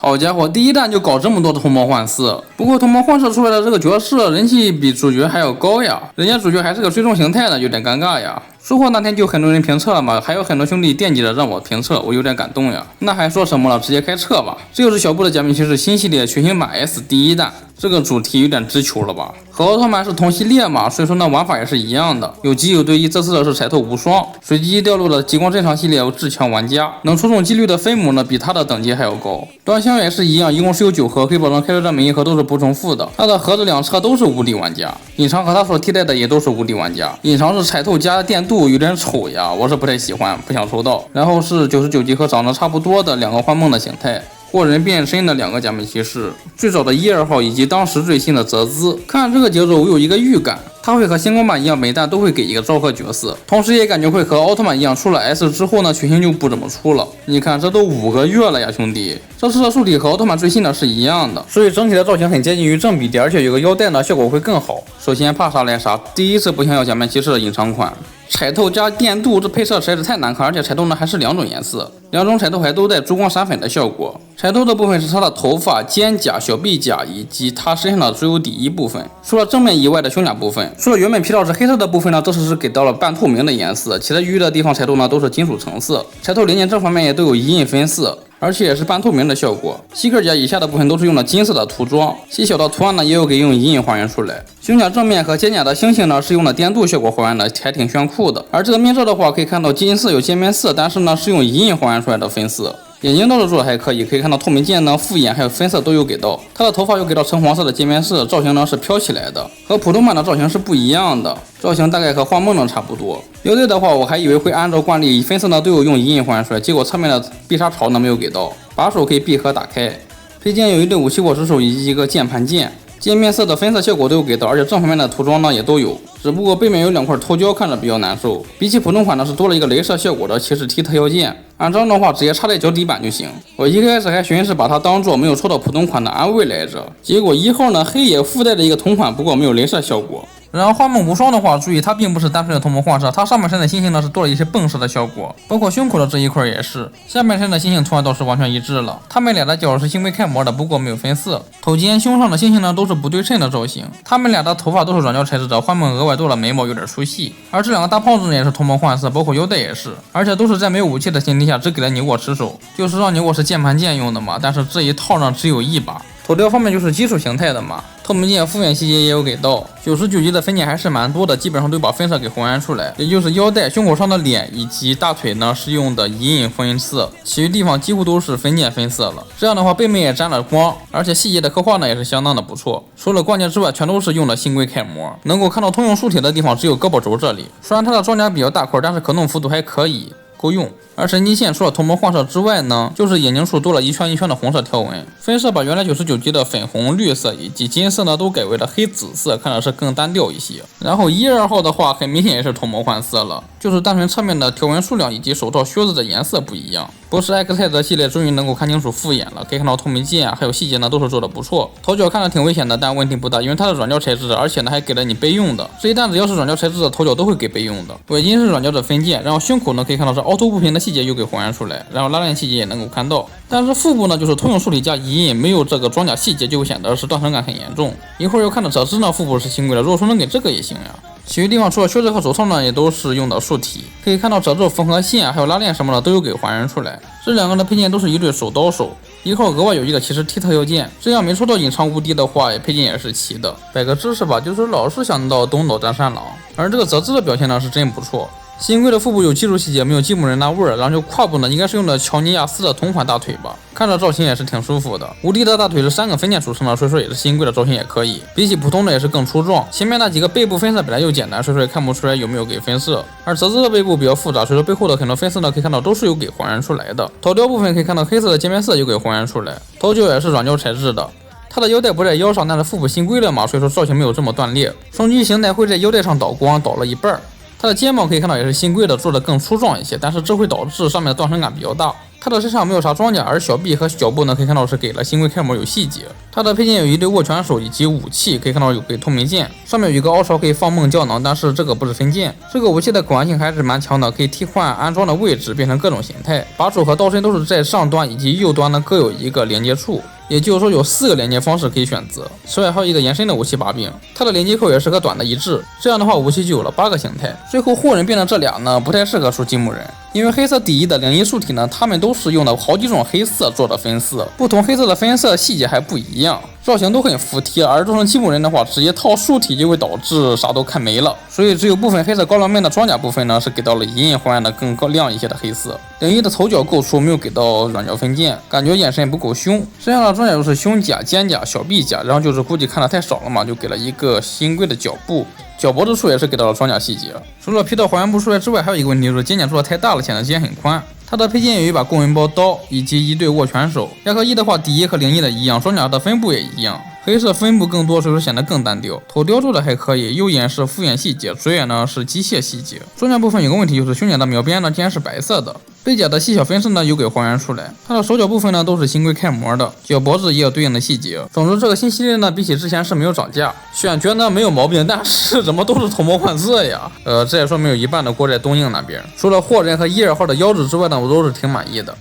好家伙，第一弹就搞这么多的同模幻四，不过同模幻射出来的这个角色人气比主角还要高呀，人家主角还是个追踪形态呢，有点尴尬呀。说话那天就很多人评测了嘛，还有很多兄弟惦记着让我评测，我有点感动呀。那还说什么了，直接开测吧。这就是小布的假面骑士新系列全新版 S 第一弹，这个主题有点直球了吧？和奥特曼是同系列嘛，所以说呢玩法也是一样的，有机有对一，这次的是彩透无双，随机掉落的极光镇场系列有至强玩家，能出中几率的分母呢比他的等级还要高。端箱也是一样，一共是有9盒，可以保证开出的每一盒都是不重复的。它的盒子两侧都是无敌玩家，隐藏和它所替代的也都是无敌玩家。隐藏是彩透加电镀，有点丑呀，我是不太喜欢，不想抽到。然后是99级和长得差不多的2个幻梦的形态。或人变身的2个假面骑士，最早的1、2号以及当时最新的泽兹。看这个节奏，我有一个预感，他会和星光版一样，每弹都会给一个昭和角色，同时也感觉会和奥特曼一样，出了 S 之后呢，群星就不怎么出了。你看，这都5个月了呀，兄弟！这次的树体和奥特曼最新的是一样的，所以整体的造型很接近于正比例，而且有个腰带呢，效果会更好。首先怕啥来啥，第一次不想要假面骑士的隐藏款。彩透加电镀，这配色实在是太难看，而且彩透呢还是2种颜色，2种彩透还都带珠光闪粉的效果。彩透的部分是他的头发、肩胛、小臂甲以及他身上的最有底衣部分，除了正面以外的胸甲部分，除了原本皮套是黑色的部分呢，这次是给到了半透明的颜色，其他余的地方彩透呢都是金属橙色。彩透零件这方面也都有一印分色，而且也是半透明的效果。膝盖甲以下的部分都是用了金色的涂装，细小的图案呢也有给用银印还原出来。胸甲正面和肩甲的星星呢是用了电镀效果还原的，还挺炫酷的。而这个面罩的话，可以看到金色有界面色，但是呢是用银印还原出来的分色。眼睛倒是做的还可以，可以看到透明键呢、复眼还有分色都有给到。它的头发又给到橙黄色的界面色，造型呢是飘起来的，和普通版的造型是不一样的，造型大概和幻梦呢差不多。腰带的话，我还以为会按照惯例分色呢都有用银印还原出来，结果侧面的必杀槽呢没有给到，把手可以闭合打开。配件有一对武器握持手以及一个键盘键。界面色的分色效果都有给到，而且正方面的涂装呢也都有，只不过背面有2块头胶，看着比较难受。比起普通款呢是多了一个镭射效果的骑士 T 特效键，按照的话直接插在脚底板就行。我一开始还寻思把它当做没有抽到普通款的安慰来着，结果1号呢黑也附带着一个同款，不过没有镭射效果。然后幻梦无双的话，注意它并不是单纯的同模幻射，它上半身的星星呢是多了一些迸射的效果，包括胸口的这一块也是，下半身的星星图案倒是完全一致了。他们俩的角是星微开模的，不过没有分色。头肩、胸上的星星呢都是不对称的造型，他们俩的头发都是软胶材质的，幻梦额外多了眉毛，有点出戏。而这2个大胖子呢也是同模幻色，包括腰带也是，而且都是在没有武器的前提下只给了你握持手，就是让你握持键盘键用的嘛，但是这一套上只有1把。头雕方面就是基础形态的嘛，透明键、复眼细节也有给到。99级的分件还是蛮多的，基本上都把分色给还原出来，也就是腰带、胸口上的脸以及大腿呢是用的银印分色，其余地方几乎都是分件分色了。这样的话背面也沾了光，而且细节的刻画呢也是相当的不错。除了关键之外，全都是用的星规开模，能够看到通用竖铁的地方只有胳膊肘这里。虽然它的装甲比较大块，但是可动幅度还可以。够用。而神经线除了同模幻射之外呢，就是眼睛处多了一圈一圈的红色条纹，分色把原来99级的粉红、绿色以及金色呢都改为了黑紫色，看着是更单调一些。然后1、2号的话，很明显也是同模幻色了，就是单纯侧面的条纹数量以及手套、靴子的颜色不一样。不是 X 泰泽系列终于能够看清楚复眼了，可以看到透明键还有细节呢都是做的不错。头角看着挺危险的，但问题不大，因为它是软胶材质的，而且呢还给了你备用的。这一弹只要是软胶材质的头角都会给备用的。尾巾是软胶的分件，然后胸口呢可以看到是凹凸不平的细节又给还原出来，然后拉链细节也能够看到。但是腹部呢就是通用竖体加银印，没有这个装甲细节就会显得是断层感很严重。一会儿又看到这只呢腹部是新规的，如果说能给这个也行呀。其余地方除了靴子和手套呢，也都是用的竖体，可以看到褶皱、缝合线还有拉链什么的都有给还原出来。这2个的配件都是一对手刀手，1号额外有一个骑士 T 特效键，这样没抽到隐藏无敌的话，配件也是齐的。摆个知识吧，就是老是想到东岛战三郎，而这个泽兹的表现呢是真不错。新规的腹部有技术细节，没有吉姆人那味儿，然后胯部呢应该是用的乔尼亚斯的同款大腿吧，看着造型也是挺舒服的。无敌的大腿是3个分件组成的，所以说也是新规的造型也可以，比起普通的也是更粗壮。前面那几个背部分色本来就简单，所以说也看不出来有没有给分色。而泽兹的背部比较复杂，所以说背后的很多分色呢可以看到都是有给还原出来的。头雕部分可以看到黑色的界面色有给还原出来，头角也是软胶材质的。它的腰带不在腰上，但是腹部新规了嘛，所以说造型没有这么断裂。双击形态会在腰带上导光，导了1半。它的肩膀可以看到也是新规的，做的更粗壮一些，但是这会导致上面的断层感比较大。它的身上没有啥装甲，而小臂和脚部呢可以看到是给了新规开模有细节。它的配件有一对握拳手以及武器，可以看到有个透明剑，上面有一个凹槽可以放梦胶囊，但是这个不是分件。这个武器的可玩性还是蛮强的，可以替换安装的位置，变成各种形态。把手和刀身都是在上端以及右端呢各有一个连接处。也就是说有4个连接方式可以选择，此外还有一个延伸的武器把柄，它的连接口也是和短的一致，这样的话武器就有了8个形态。最后霍人变的这俩呢不太适合出积木人，因为黑色底衣的灵异树体呢，它们都是用了好几种黑色做的分色，不同黑色的分色细节还不一样，造型都很服帖，而做成积木人的话直接套树体就会导致啥都看没了，所以只有部分黑色高粱面的装甲部分呢是给到了隐隐还原的更亮一些的黑色。灵异的头脚构出没有给到软胶分件，感觉眼神不够凶。剩下的装甲就是胸甲、肩甲、小臂甲，然后就是估计看的太少了嘛，就给了一个新规的脚部。脚脖子处也是给到了装甲细节，除了皮套还原不出来之外，还有一个问题就是肩甲做的太大了，显得肩很宽。它的配件有一把公文包刀以及一对握拳手。亚克一的话，底衣和灵异的一样，装甲的分布也一样，黑色分布更多，所以说显得更单调。头雕做的还可以，右眼是复眼细节，左眼呢是机械细节。装甲部分有个问题就是胸甲的秒边呢竟然是白色的，背甲的细小分色呢有给还原出来。它的手脚部分呢都是新规开模的，脚脖子也有对应的细节。总之这个新系列呢比起之前是没有涨价，选角呢没有毛病，但是怎么都是偷模换色呀？这也说明有一半的锅在东映那边。除了霍人和1、2号的腰子之外呢，我都是挺满意的。